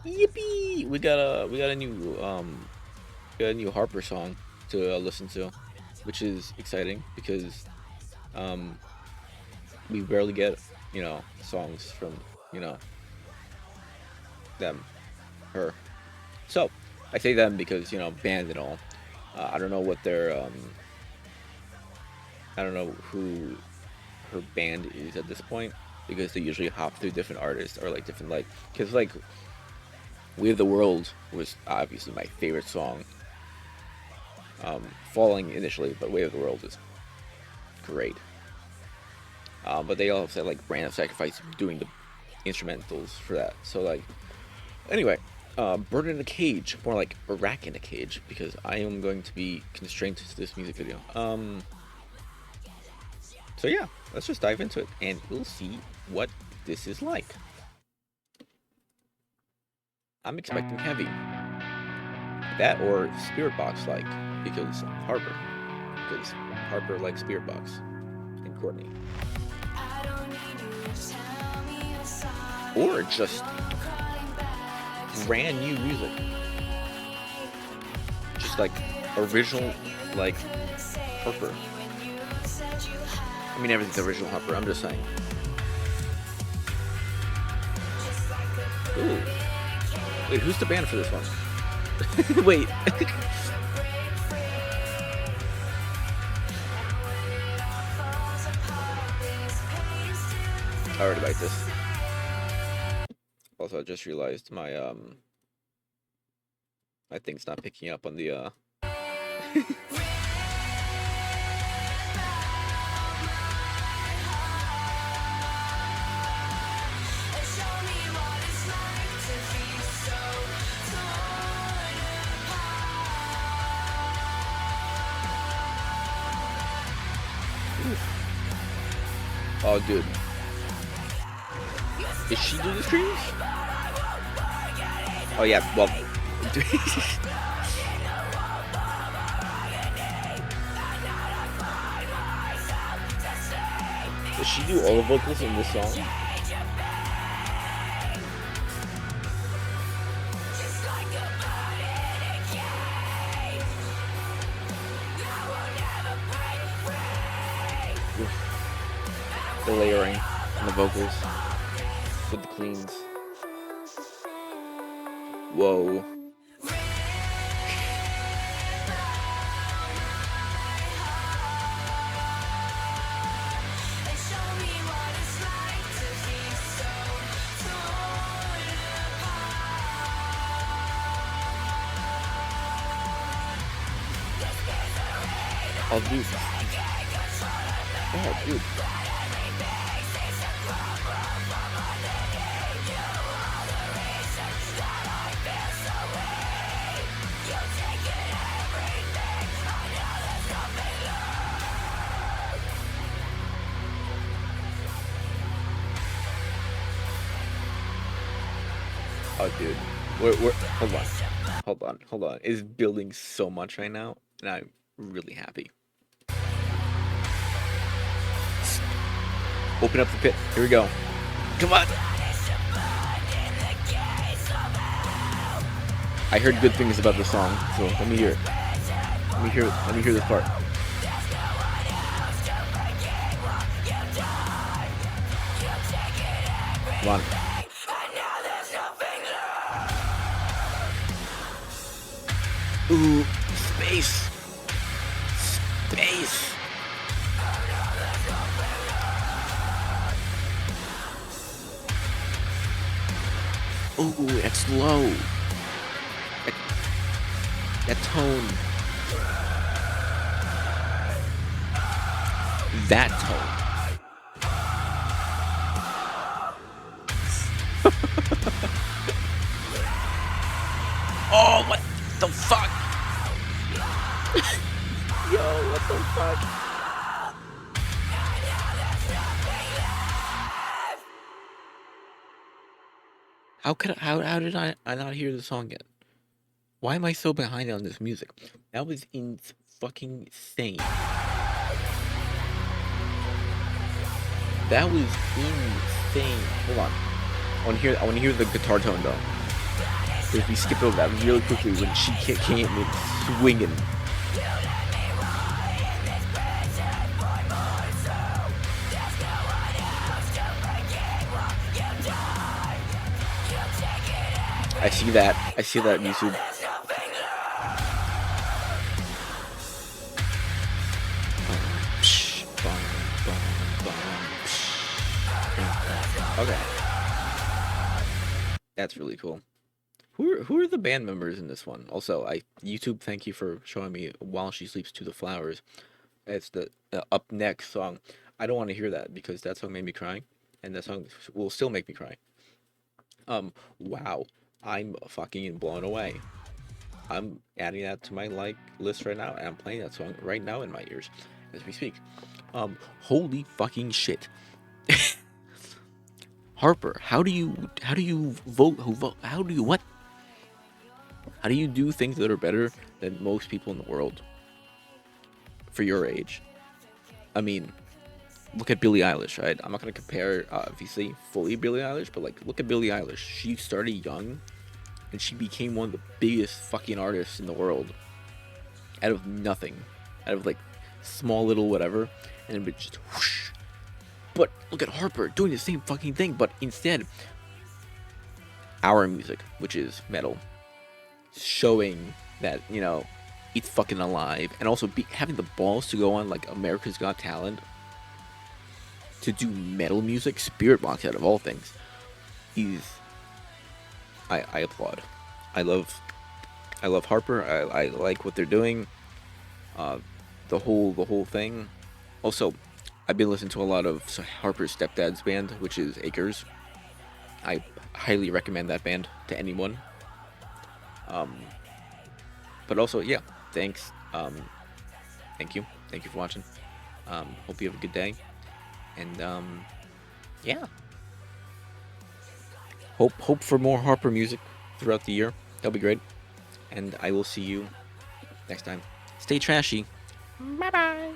Yippee! We got a new Harper song to listen to, which is exciting because um we barely get songs from you know them, her. So I say them because band and all. I don't know what their I don't know who her band is at this point because they usually hop through different artists or like different like because like "We of the World" was obviously my favorite song. Falling initially, but "Way of the World" is great. But they also said like Brand of Sacrifice doing the instrumentals for that. So like anyway, Bird in a Cage, more like a rack in a cage because I am going to be constrained to this music video. So yeah, let's just dive into it and we'll see what this is like. I'm expecting heavy. That or Spirit Box like because Harper. Because Harper likes Spirit Box and Courtney. Or just brand new music. Just like original like Harper. I mean everything's original Harper, I'm just saying. Ooh. Wait, who's the band for this one? Wait. I already like this. Also, I just realized my thing's not picking up on the Oh, dude. Is she doing the streams? Oh, yeah, well. Does she do all the vocals in this song? The layering and the vocals with the cleans. Whoa. Oh, dude. Oh, dude. Oh, dude. We're hold on. It's building so much right now, and I'm really happy. Open up the pit. Here we go. Come on. I heard good things about the song, so let me hear it. Let me hear this part. Come on. Ooh, space. Space. Ooh, that's low. That tone. That tone. Oh, what the fuck? Yo, what the fuck? How did I not hear the song yet? Why am I so behind on this music? That was fucking insane. That was insane. Hold on. I want to hear the guitar tone though. If we skip over that really quickly when she came in swinging. I see that. I see that on YouTube. Okay. That's really cool. Who are the band members in this one? Also, YouTube, thank you for showing me While She Sleeps to the Flowers. It's the Up Next song. I don't want to hear that because that song made me cry, and that song will still make me cry. Wow, I'm fucking blown away. I'm adding that to my like list right now, and I'm playing that song right now in my ears as we speak. Holy fucking shit. Harper, how do you vote? How do you what? How do you do things that are better than most people in the world for your age? I mean, look at Billie Eilish, right? I'm not gonna compare, obviously, fully Billie Eilish, but like, look at Billie Eilish. She started young, and she became one of the biggest fucking artists in the world out of nothing, out of like small little whatever, and it just whoosh. But look at Harper doing the same fucking thing, but instead, our music, which is metal, showing that, you know, it's fucking alive, and also having the balls to go on like America's Got Talent to do metal music, Spirit Box out of all things. I applaud. I love Harper. I like what they're doing. The whole thing. Also, I've been listening to a lot of Harper's stepdad's band, which is Acres. I highly recommend that band to anyone. But also, yeah, thanks. Thank you. Thank you for watching. Hope you have a good day. And yeah. Hope for more Harper music throughout the year. That'll be great. And I will see you next time. Stay trashy. Bye bye.